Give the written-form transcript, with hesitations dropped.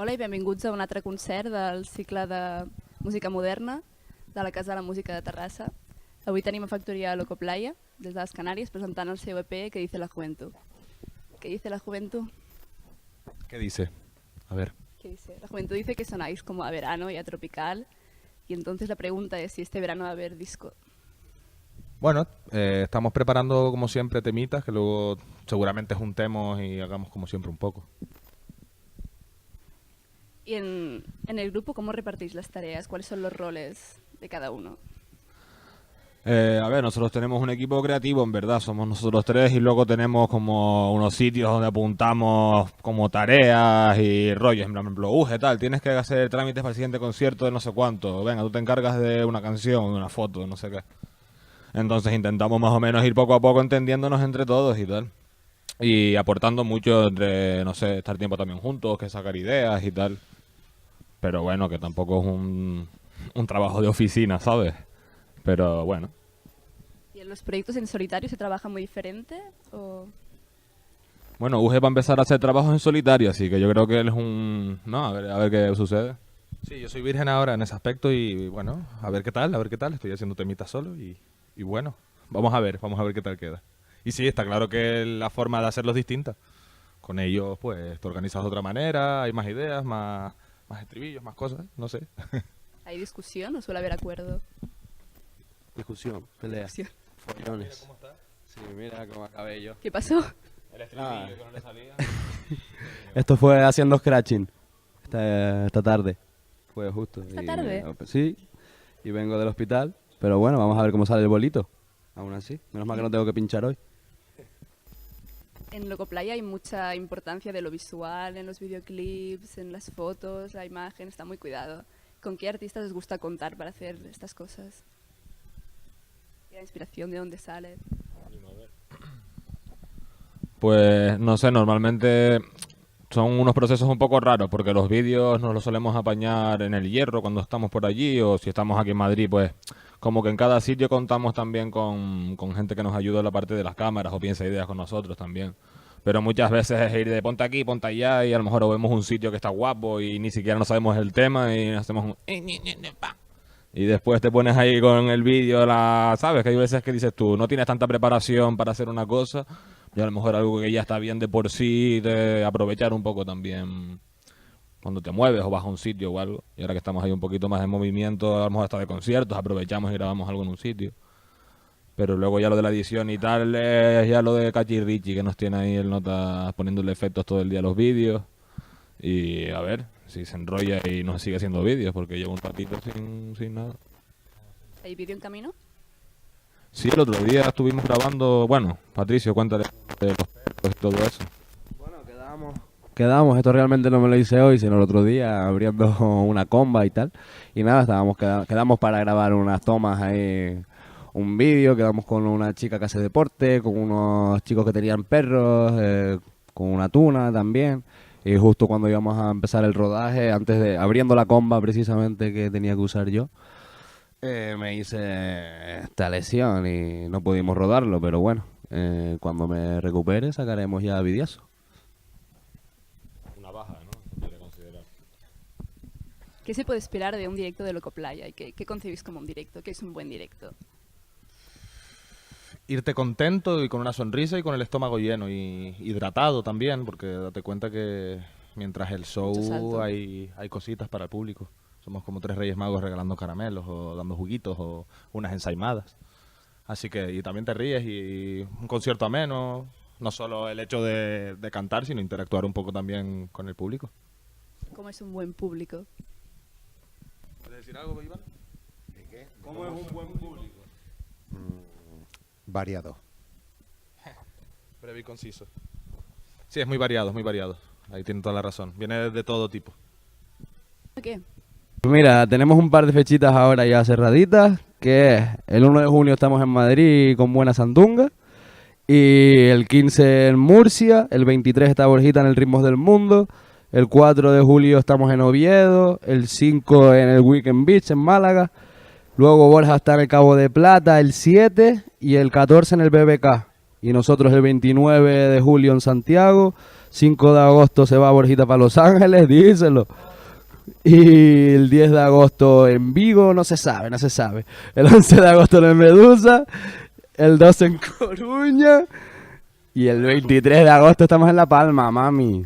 Hola i benvinguts a un altre concert del cicle de música moderna de la Casa de la Música de Terrassa. Avui tenim a Factoria Loco Playa, des de les Canàries, presentant el seu EP Que dice la juventud. ¿Qué dice la juventud? ¿Qué dice? A ver. ¿Qué dice? La juventud dice que sonáis como a verano y a tropical, y entonces la pregunta es si este verano va a haber disco. Bueno, estamos preparando como siempre temitas que luego seguramente juntemos y hagamos como siempre un poco. Y en el grupo, ¿cómo repartís las tareas? ¿Cuáles son los roles de cada uno? A ver, nosotros tenemos un equipo creativo, en verdad, somos nosotros tres y luego tenemos como unos sitios donde apuntamos como tareas y rollos, en ejemplo, tal, tienes que hacer trámites para el siguiente concierto de no sé cuánto, venga, tú te encargas de una canción, de una foto, de no sé qué. Entonces intentamos más o menos ir poco a poco entendiéndonos entre todos y tal. Y aportando mucho entre, no sé, estar tiempo también juntos, que sacar ideas y tal. Pero bueno, que tampoco es un trabajo de oficina, ¿sabes? Pero bueno. ¿Y en los proyectos en solitario se trabaja muy diferente? ¿O? Bueno, Uge va a empezar a hacer trabajos en solitario, así que yo creo que él es un... No, a ver qué sucede. Sí, yo soy virgen ahora en ese aspecto y bueno, a ver qué tal. Estoy haciendo temitas solo y bueno, vamos a ver qué tal queda. Y sí, está claro que la forma de hacerlo es distinta. Con ellos, pues, te organizas de otra manera, hay más ideas, más estribillos, más cosas, no sé. ¿Hay discusión o suele haber acuerdo? Discusión, pelea, Discusión. follones. Sí, mira cómo acabé yo. ¿Qué pasó? El estribillo que no le salía. Esto fue haciendo scratching esta tarde. Fue justo. ¿Esta tarde? Sí, y vengo del hospital. Pero bueno, vamos a ver cómo sale el bolito. Aún así, menos mal que no tengo que pinchar hoy. En Loco Playa hay mucha importancia de lo visual, en los videoclips, en las fotos, la imagen, está muy cuidado. ¿Con qué artistas os gusta contar para hacer estas cosas? ¿Y la inspiración de dónde sale? Pues no sé, normalmente son unos procesos un poco raros porque los vídeos nos los solemos apañar en el Hierro cuando estamos por allí o si estamos aquí en Madrid, pues como que en cada sitio contamos también con gente que nos ayuda en la parte de las cámaras o piensa ideas con nosotros también. Pero muchas veces es ir de ponte aquí, ponte allá y a lo mejor vemos un sitio que está guapo y ni siquiera no sabemos el tema y hacemos un... Y después te pones ahí con el vídeo, ¿sabes? Que hay veces que dices tú, no tienes tanta preparación para hacer una cosa y a lo mejor algo que ya está bien de por sí, de aprovechar un poco también cuando te mueves o vas a un sitio o algo. Y ahora que estamos ahí un poquito más en movimiento, a lo mejor hasta de conciertos, aprovechamos y grabamos algo en un sitio. Pero luego ya lo de la edición y tal es ya lo de Cachi Richie, que nos tiene ahí el nota poniéndole efectos todo el día a los vídeos. Y a ver si se enrolla y nos sigue haciendo vídeos, porque llevo un ratito sin nada. ¿Hay vídeo en camino? Sí, el otro día estuvimos grabando, bueno, Patricio, cuéntale de los perros y todo eso. Bueno, quedamos, esto realmente no me lo hice hoy, sino el otro día abriendo una comba y tal. Y nada, quedamos para grabar unas tomas ahí, un vídeo, quedamos con una chica que hace deporte, con unos chicos que tenían perros, con una tuna también. Y justo cuando íbamos a empezar el rodaje, abriendo la comba precisamente que tenía que usar yo, me hice esta lesión y no pudimos rodarlo, pero bueno, cuando me recupere sacaremos ya videazo. Una baja, ¿no? Se podría considerar. ¿Qué se puede esperar de un directo de Loco Playa? ¿Y qué concebís como un directo? ¿Qué es un buen directo? Irte contento y con una sonrisa y con el estómago lleno y hidratado también, porque date cuenta que mientras el Mucho show salto. hay cositas para el público. Somos como tres Reyes Magos regalando caramelos o dando juguitos o unas ensaimadas. Así que y también te ríes y un concierto ameno, no solo el hecho de cantar, sino interactuar un poco también con el público. ¿Cómo es un buen público? ¿Puedes decir algo, Iván? ¿De qué? ¿Cómo es un buen público? Variado. Breve y conciso. Sí, es muy variado, muy variado. Ahí tiene toda la razón. Viene de todo tipo. ¿Qué? Pues mira, tenemos un par de fechitas ahora ya cerraditas, que es el 1 de junio estamos en Madrid con Buena Sandunga, y el 15 en Murcia, el 23 está Borjita en el Ritmos del Mundo, el 4 de julio estamos en Oviedo, el 5 en el Weekend Beach en Málaga, luego Borja está en el Cabo de Plata el 7 y el 14 en el BBK. Y nosotros el 29 de julio en Santiago. 5 de agosto se va Borjita para Los Ángeles, díselo. Y el 10 de agosto en Vigo, no se sabe. El 11 de agosto en el Medusa. El 12 en Coruña. Y el 23 de agosto estamos en La Palma, mami.